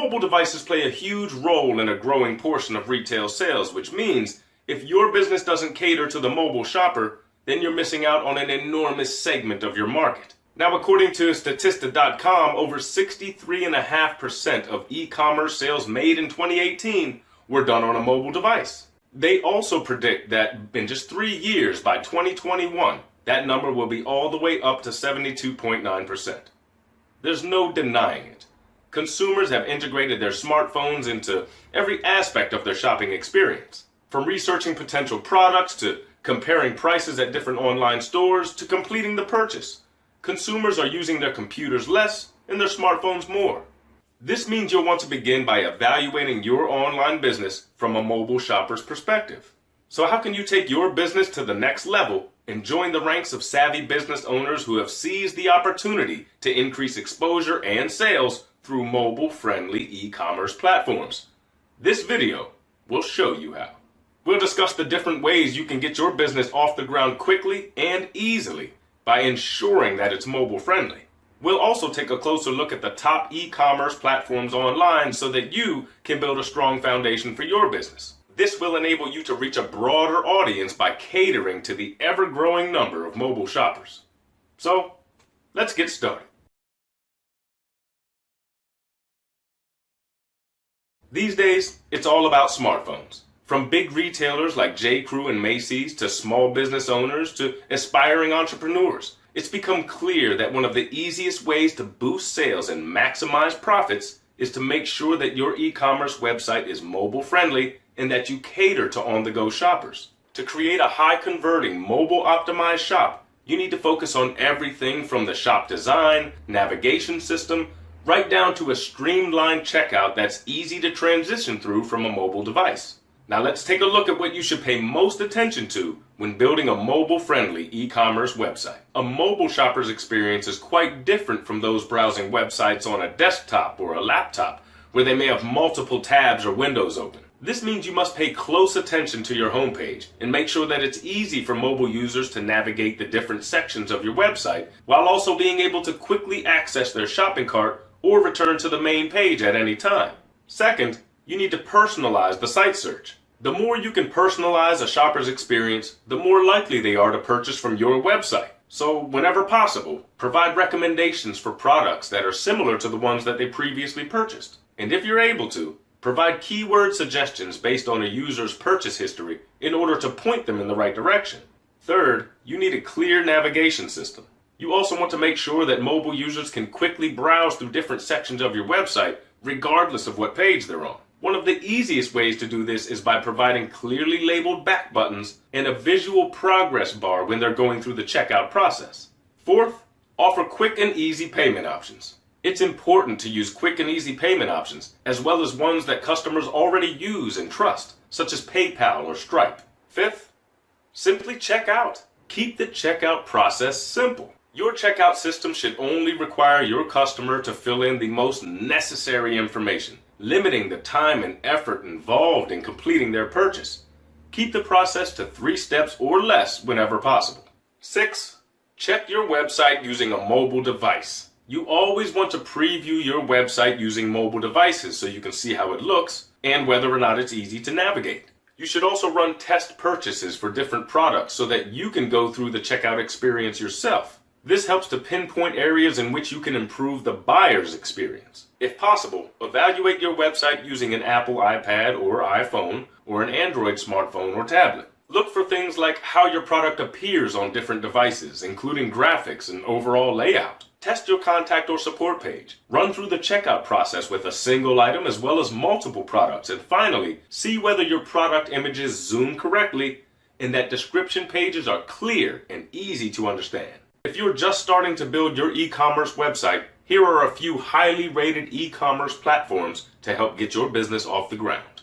Mobile devices play a huge role in a growing portion of retail sales, which means if your business doesn't cater to the mobile shopper, then you're missing out on an enormous segment of your market. Now, according to Statista.com, over 63.5% of e-commerce sales made in 2018 were done on a mobile device. They also predict that in just 3 years, by 2021, that number will be all the way up to 72.9%. There's no denying it. Consumers have integrated their smartphones into every aspect of their shopping experience. From researching potential products to comparing prices at different online stores to completing the purchase. Consumers are using their computers less and their smartphones more. This means you'll want to begin by evaluating your online business from a mobile shopper's perspective. So how can you take your business to the next level and join the ranks of savvy business owners who have seized the opportunity to increase exposure and sales through mobile-friendly e-commerce platforms? This video will show you how. We'll discuss the different ways you can get your business off the ground quickly and easily by ensuring that it's mobile-friendly. We'll also take a closer look at the top e-commerce platforms online so that you can build a strong foundation for your business. This will enable you to reach a broader audience by catering to the ever-growing number of mobile shoppers. So, let's get started. These days, it's all about smartphones. From big retailers like J.Crew and Macy's to small business owners to aspiring entrepreneurs, it's become clear that one of the easiest ways to boost sales and maximize profits is to make sure that your e-commerce website is mobile friendly and that you cater to on-the-go shoppers. To create a high-converting, mobile-optimized shop, you need to focus on everything from the shop design, navigation system, right down to a streamlined checkout that's easy to transition through from a mobile device. Now let's take a look at what you should pay most attention to when building a mobile-friendly e-commerce website. A mobile shopper's experience is quite different from those browsing websites on a desktop or a laptop, where they may have multiple tabs or windows open. This means you must pay close attention to your homepage and make sure that it's easy for mobile users to navigate the different sections of your website, while also being able to quickly access their shopping cart or return to the main page at any time. Second, you need to personalize the site search. The more you can personalize a shopper's experience, the more likely they are to purchase from your website. So, whenever possible, provide recommendations for products that are similar to the ones that they previously purchased. And if you're able to, provide keyword suggestions based on a user's purchase history in order to point them in the right direction. Third, you need a clear navigation system. You also want to make sure that mobile users can quickly browse through different sections of your website, regardless of what page they're on. One of the easiest ways to do this is by providing clearly labeled back buttons and a visual progress bar when they're going through the checkout process. Fourth, offer quick and easy payment options. It's important to use quick and easy payment options, as well as ones that customers already use and trust, such as PayPal or Stripe. Fifth, simply check out. Keep the checkout process simple. Your checkout system should only require your customer to fill in the most necessary information, limiting the time and effort involved in completing their purchase. Keep the process to 3 steps or less whenever possible. 6. Check your website using a mobile device. You always want to preview your website using mobile devices so you can see how it looks and whether or not it's easy to navigate. You should also run test purchases for different products so that you can go through the checkout experience yourself. This helps to pinpoint areas in which you can improve the buyer's experience. If possible, evaluate your website using an Apple iPad or iPhone or an Android smartphone or tablet. Look for things like how your product appears on different devices, including graphics and overall layout. Test your contact or support page. Run through the checkout process with a single item as well as multiple products. And finally, see whether your product images zoom correctly and that description pages are clear and easy to understand. If you're just starting to build your e-commerce website, here are a few highly rated e-commerce platforms to help get your business off the ground.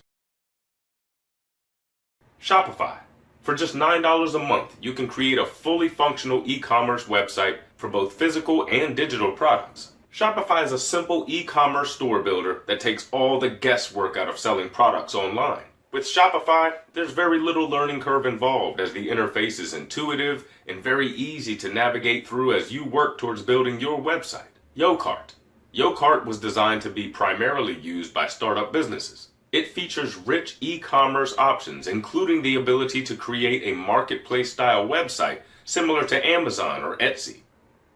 Shopify. For just $9 a month, you can create a fully functional e-commerce website for both physical and digital products. Shopify is a simple e-commerce store builder that takes all the guesswork out of selling products online. With Shopify, there's very little learning curve involved as the interface is intuitive and very easy to navigate through as you work towards building your website. YoCart. YoCart was designed to be primarily used by startup businesses. It features rich e-commerce options, including the ability to create a marketplace-style website similar to Amazon or Etsy.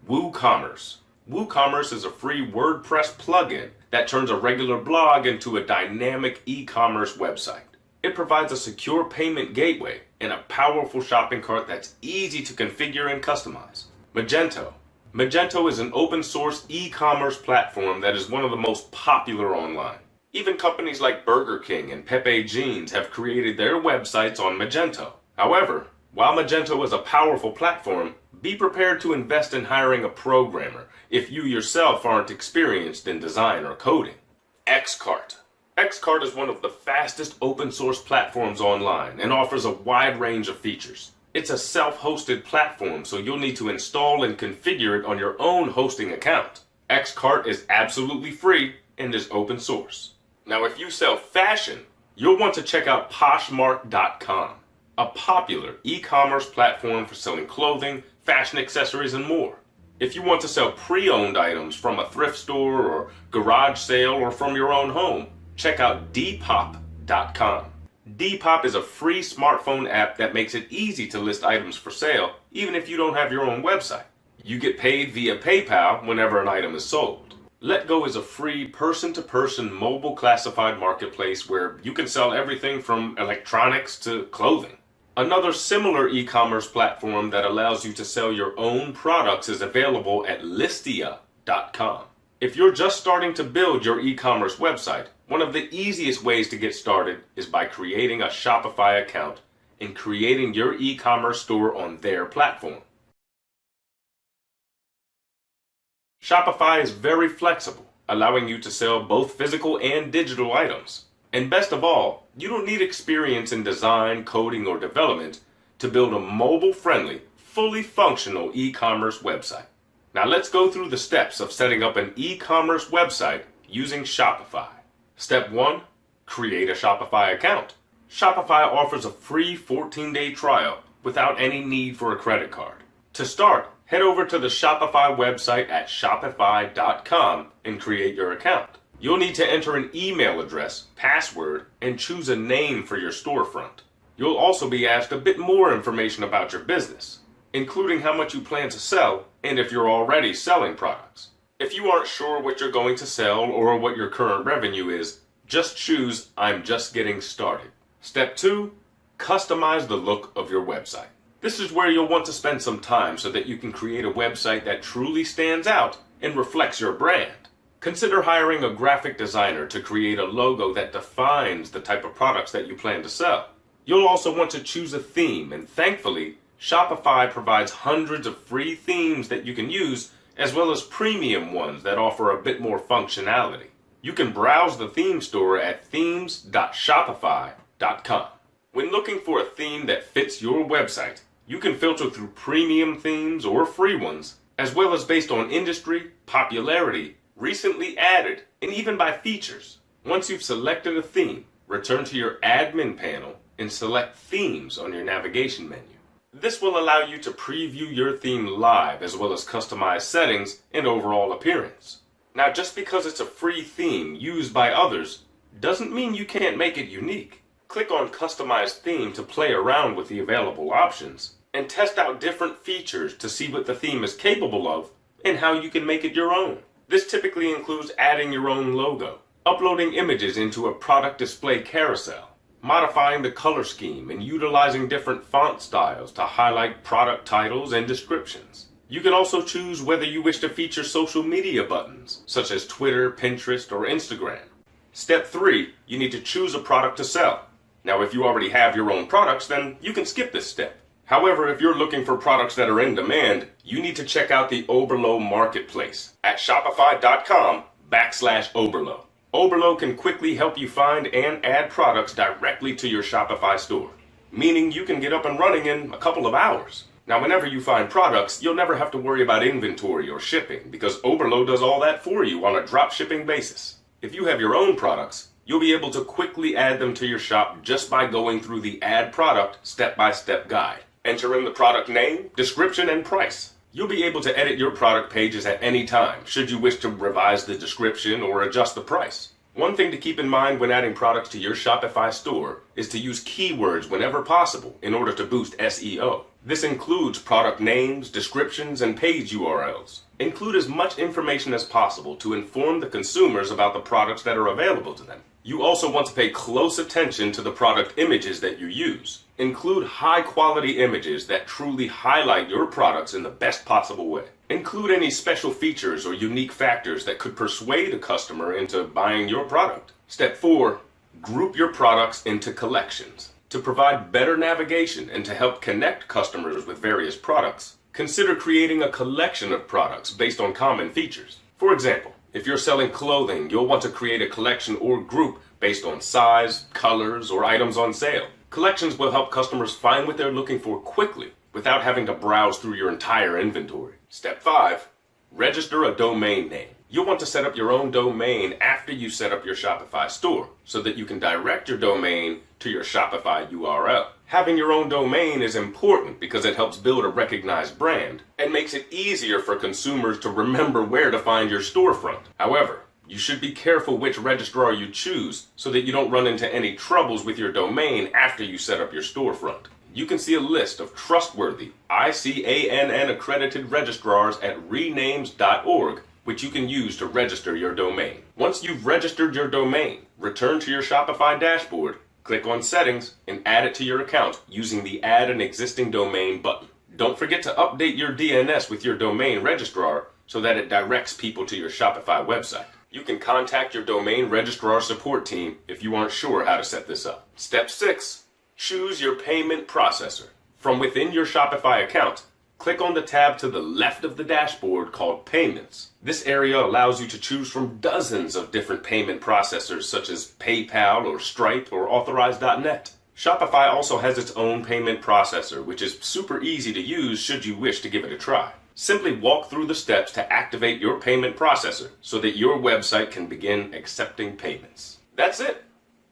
WooCommerce. WooCommerce is a free WordPress plugin that turns a regular blog into a dynamic e-commerce website. It provides a secure payment gateway and a powerful shopping cart that's easy to configure and customize. Magento. Magento is an open source e-commerce platform that is one of the most popular online. Even companies like Burger King and Pepe Jeans have created their websites on Magento. However, while Magento is a powerful platform, be prepared to invest in hiring a programmer if you yourself aren't experienced in design or coding. Xcart. Xcart is one of the fastest open source platforms online and offers a wide range of features. It's a self-hosted platform, so you'll need to install and configure it on your own hosting account. Xcart is absolutely free and is open source. Now, if you sell fashion, you'll want to check out Poshmark.com, a popular e-commerce platform for selling clothing, fashion accessories, and more. If you want to sell pre-owned items from a thrift store or garage sale or from your own home, check out Depop.com. Depop is a free smartphone app that makes it easy to list items for sale, even if you don't have your own website. You get paid via PayPal whenever an item is sold. Letgo is a free person-to-person mobile classified marketplace where you can sell everything from electronics to clothing. Another similar e-commerce platform that allows you to sell your own products is available at Listia.com. If you're just starting to build your e-commerce website, one of the easiest ways to get started is by creating a Shopify account and creating your e-commerce store on their platform. Shopify is very flexible, allowing you to sell both physical and digital items. And best of all, you don't need experience in design, coding, or development to build a mobile-friendly, fully functional e-commerce website. Now let's go through the steps of setting up an e-commerce website using Shopify. Step 1. Create a Shopify account. Shopify offers a free 14-day trial without any need for a credit card. To start, head over to the Shopify website at Shopify.com and create your account. You'll need to enter an email address, password, and choose a name for your storefront. You'll also be asked a bit more information about your business, including how much you plan to sell and if you're already selling products. If you aren't sure what you're going to sell or what your current revenue is, just choose I'm just getting started. Step 2. Customize the look of your website. This is where you'll want to spend some time so that you can create a website that truly stands out and reflects your brand. Consider hiring a graphic designer to create a logo that defines the type of products that you plan to sell. You'll also want to choose a theme, and thankfully, Shopify provides hundreds of free themes that you can use, as well as premium ones that offer a bit more functionality. You can browse the theme store at themes.shopify.com. When looking for a theme that fits your website, you can filter through premium themes or free ones, as well as based on industry, popularity, recently added, and even by features. Once you've selected a theme, return to your admin panel and select Themes on your navigation menu. This will allow you to preview your theme live as well as customize settings and overall appearance. Now, just because it's a free theme used by others doesn't mean you can't make it unique. Click on Customize Theme to play around with the available options and test out different features to see what the theme is capable of and how you can make it your own. This typically includes adding your own logo, uploading images into a product display carousel, modifying the color scheme, and utilizing different font styles to highlight product titles and descriptions. You can also choose whether you wish to feature social media buttons, such as Twitter, Pinterest, or Instagram. Step 3, you need to choose a product to sell. Now, if you already have your own products, then you can skip this step. However, if you're looking for products that are in demand, you need to check out the Oberlo Marketplace at Shopify.com/Oberlo. Oberlo can quickly help you find and add products directly to your Shopify store, meaning you can get up and running in a couple of hours. Now, whenever you find products, you'll never have to worry about inventory or shipping because Oberlo does all that for you on a drop shipping basis. If you have your own products, you'll be able to quickly add them to your shop just by going through the Add Product step-by-step guide. Enter in the product name, description, and price. You'll be able to edit your product pages at any time, should you wish to revise the description or adjust the price. One thing to keep in mind when adding products to your Shopify store is to use keywords whenever possible in order to boost SEO. This includes product names, descriptions, and page URLs. Include as much information as possible to inform the consumers about the products that are available to them. You also want to pay close attention to the product images that you use. Include high-quality images that truly highlight your products in the best possible way. Include any special features or unique factors that could persuade a customer into buying your product. Step 4. Group your products into collections. To provide better navigation and to help connect customers with various products, consider creating a collection of products based on common features. For example, if you're selling clothing, you'll want to create a collection or group based on size, colors, or items on sale. Collections will help customers find what they're looking for quickly without having to browse through your entire inventory. Step 5. Register a domain name. You'll want to set up your own domain after you set up your Shopify store so that you can direct your domain to your Shopify URL. Having your own domain is important because it helps build a recognized brand and makes it easier for consumers to remember where to find your storefront. However, you should be careful which registrar you choose so that you don't run into any troubles with your domain after you set up your storefront. You can see a list of trustworthy ICANN accredited registrars at renames.org, which you can use to register your domain. Once you've registered your domain, return to your Shopify dashboard, click on Settings, and add it to your account using the Add an Existing Domain button. Don't forget to update your DNS with your domain registrar so that it directs people to your Shopify website. You can contact your domain registrar support team if you aren't sure how to set this up. Step 6. Choose your payment processor. From within your Shopify account, click on the tab to the left of the dashboard called Payments. This area allows you to choose from dozens of different payment processors such as PayPal or Stripe or Authorize.net. Shopify also has its own payment processor, which is super easy to use should you wish to give it a try. Simply walk through the steps to activate your payment processor so that your website can begin accepting payments. That's it.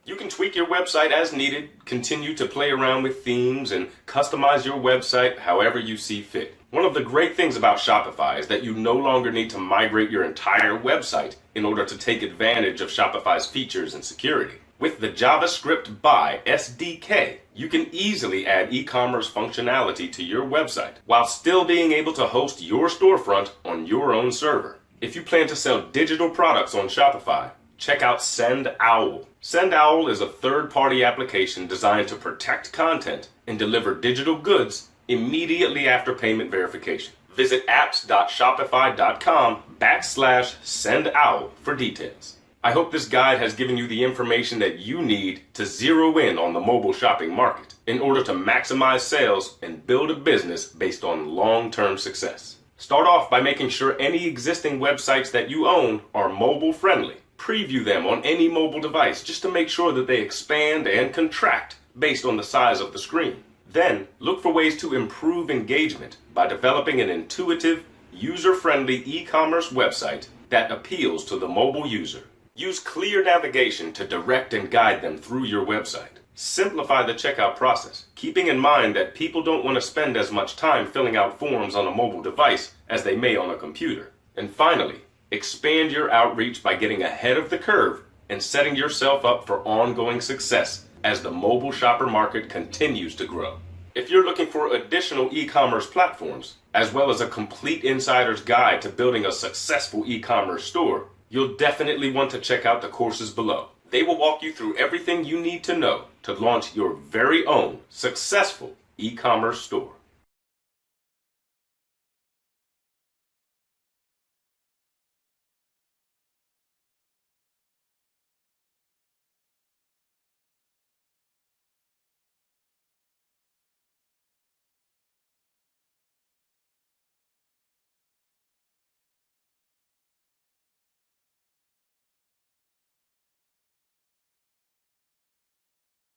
You can tweak your website as needed, continue to play around with themes, and customize your website however you see fit. One of the great things about Shopify is that you no longer need to migrate your entire website in order to take advantage of Shopify's features and security. With the JavaScript BY SDK, you can easily add e-commerce functionality to your website while still being able to host your storefront on your own server. If you plan to sell digital products on Shopify, check out SendOwl. SendOwl is a third-party application designed to protect content and deliver digital goods immediately after payment verification. Visit apps.shopify.com/SendOwl for details. I hope this guide has given you the information that you need to zero in on the mobile shopping market in order to maximize sales and build a business based on long-term success. Start off by making sure any existing websites that you own are mobile-friendly. Preview them on any mobile device just to make sure that they expand and contract based on the size of the screen. Then, look for ways to improve engagement by developing an intuitive, user-friendly e-commerce website that appeals to the mobile user. Use clear navigation to direct and guide them through your website. Simplify the checkout process, keeping in mind that people don't want to spend as much time filling out forms on a mobile device as they may on a computer. And finally, expand your outreach by getting ahead of the curve and setting yourself up for ongoing success as the mobile shopper market continues to grow. If you're looking for additional e-commerce platforms, as well as a complete insider's guide to building a successful e-commerce store, you'll definitely want to check out the courses below. They will walk you through everything you need to know to launch your very own successful e-commerce store.